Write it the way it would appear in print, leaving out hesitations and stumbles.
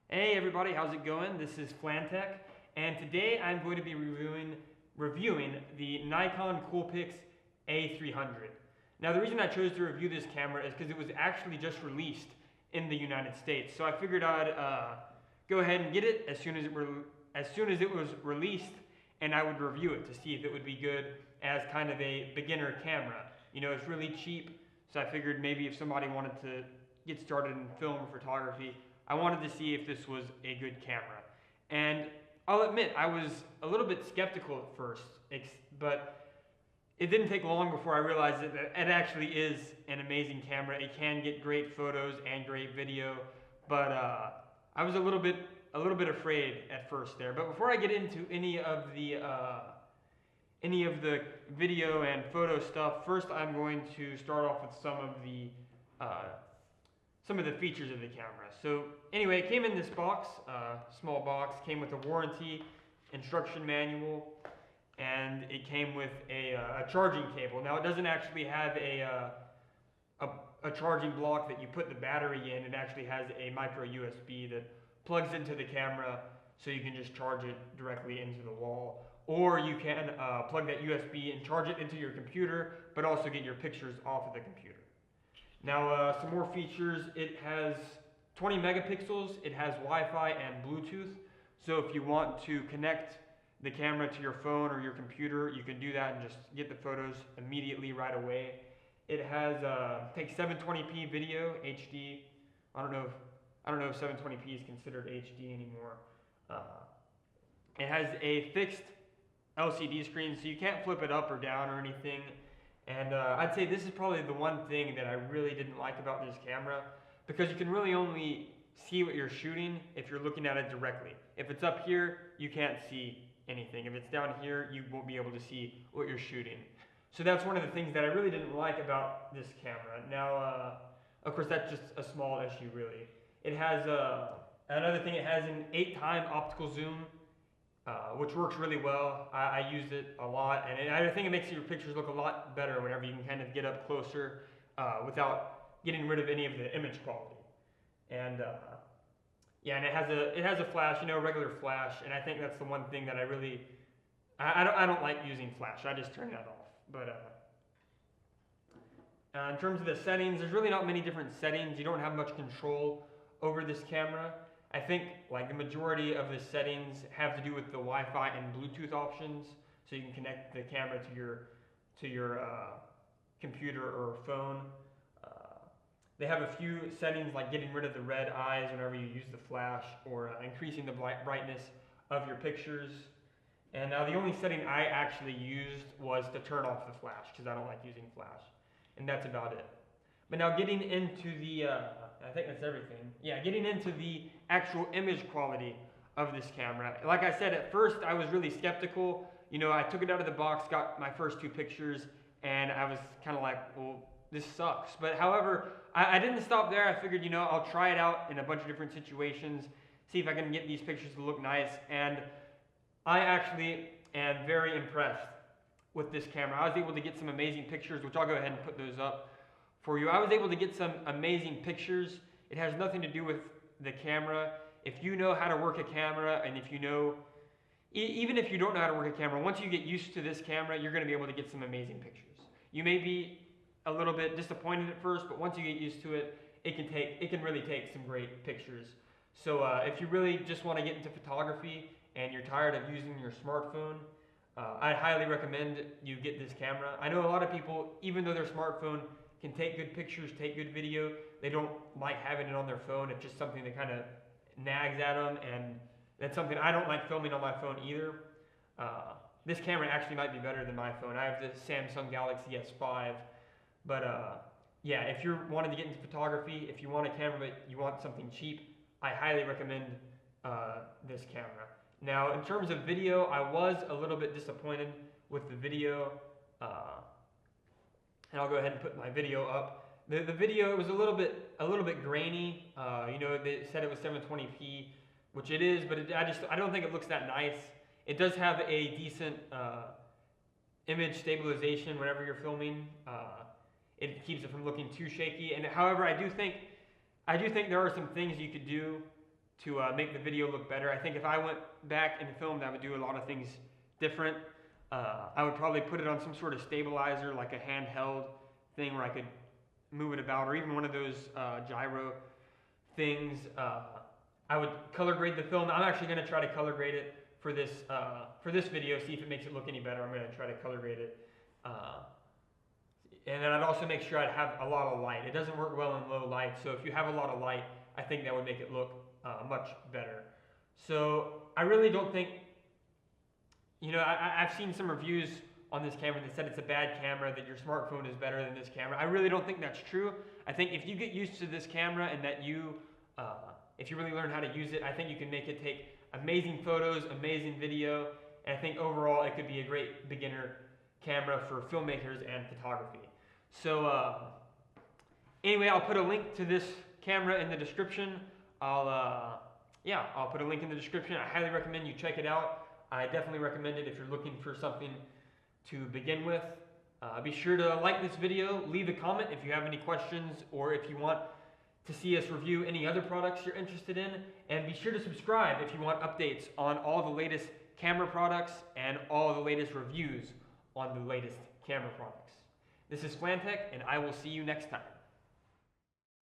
Hey everybody, how's it going? This is Flantech, and today I'm going to be reviewing the Nikon Coolpix A300. Now the reason I chose to review this camera is because it was actually just released in the United States. So I figured I'd go ahead and get it as soon as it was released, and I would review it to see if it would be good as kind of a beginner camera. You know, it's really cheap, so I figured maybe if somebody wanted to get started in film or photography, I wanted to see if this was a good camera. And I'll admit, I was a little bit skeptical at first, but it didn't take long before I realized that it actually is an amazing camera. It can get great photos and great video, but I was a little bit afraid at first there. But before I get into any of the video and photo stuff, first I'm going to start off with some of the features of the camera. So anyway, it came in this box, small box, came with a warranty, instruction manual, and it came with a charging cable. Now it doesn't actually have a charging block that you put the battery in. It actually has a micro USB that plugs into the camera, so you can just charge it directly into the wall. Or you can plug that USB and charge it into your computer, but also get your pictures off of the computer. Now, some more features. It has 20 megapixels, it has Wi-Fi and Bluetooth. So if you want to connect the camera to your phone or your computer, you can do that and just get the photos immediately right away. It has takes 720p video, HD. I don't know if 720p is considered HD anymore. It has a fixed LCD screen, so you can't flip it up or down or anything. And I'd say this is probably the one thing that I really didn't like about this camera, because you can really only see what you're shooting if you're looking at it directly. If it's up here, you can't see anything. If it's down here, you won't be able to see what you're shooting. So that's one of the things that I really didn't like about this camera. Now, of course, that's just a small issue, really. It has, another thing, it has an 8-time optical zoom, which works really well. I use it a lot, and I think it makes your pictures look a lot better whenever you can kind of get up closer without getting rid of any of the image quality. And yeah, and it has a flash, you know, a regular flash, and I think that's the one thing that I don't like using flash. I just turn that off. But in terms of the settings, there's really not many different settings. You don't have much control over this camera. I think like the majority of the settings have to do with the Wi-Fi and Bluetooth options, so you can connect the camera to your computer or phone. They have a few settings like getting rid of the red eyes whenever you use the flash, or increasing the brightness of your pictures. And now the only setting I actually used was to turn off the flash, because I don't like using flash. And that's about it. But now getting into the, I think that's everything. Yeah, getting into the actual image quality of this camera. Like I said, at first I was really skeptical. You know, I took it out of the box, got my first 2 pictures, and I was kind of like, well, this sucks. But however, I didn't stop there. I figured, you know, I'll try it out in a bunch of different situations, see if I can get these pictures to look nice. And I actually am very impressed with this camera. I was able to get some amazing pictures, which I'll go ahead and put those up for you. I was able to get some amazing pictures. It has nothing to do with the camera. If you know how to work a camera, and if you know, even if you don't know how to work a camera, once you get used to this camera, you're going to be able to get some amazing pictures. You may be a little bit disappointed at first, but once you get used to it, it can really take some great pictures. So if you really just want to get into photography and you're tired of using your smartphone, I highly recommend you get this camera. I know a lot of people, even though their smartphone can take good pictures, take good video, they don't like having it on their phone. It's just something that kind of nags at them, and that's something I don't like filming on my phone either. This camera actually might be better than my phone. I have the Samsung Galaxy S5, but yeah, if you're wanting to get into photography, if you want a camera but you want something cheap, I highly recommend this camera. Now, in terms of video, I was a little bit disappointed with the video, and I'll go ahead and put my video up. The video, it was a little bit grainy. You know, they said it was 720p, which it is, but I don't think it looks that nice. It does have a decent image stabilization whenever you're filming. It keeps it from looking too shaky. And however, I do think there are some things you could do to make the video look better. I think if I went back and filmed, I would do a lot of things different. I would probably put it on some sort of stabilizer, like a handheld thing where I could move it about, or even one of those gyro things. I would color grade the film. I'm actually going to try to color grade it for this video, see if it makes it look any better. I'm going to try to color grade it. And then I'd also make sure I'd have a lot of light. It doesn't work well in low light, so if you have a lot of light, I think that would make it look much better. So I really don't think, you know, I've seen some reviews on this camera that said it's a bad camera, that your smartphone is better than this camera. I really don't think that's true. I think if you get used to this camera and that if you really learn how to use it, I think you can make it take amazing photos, amazing video, and I think overall it could be a great beginner camera for filmmakers and photography. So anyway, I'll put a link to this camera in the description. I'll put a link in the description. I highly recommend you check it out. I definitely recommend it if you're looking for something to begin with. Be sure to like this video, leave a comment if you have any questions, or if you want to see us review any other products you're interested in, and be sure to subscribe if you want updates on all the latest camera products and all the latest reviews on the latest camera products. This is Flantech, and I will see you next time.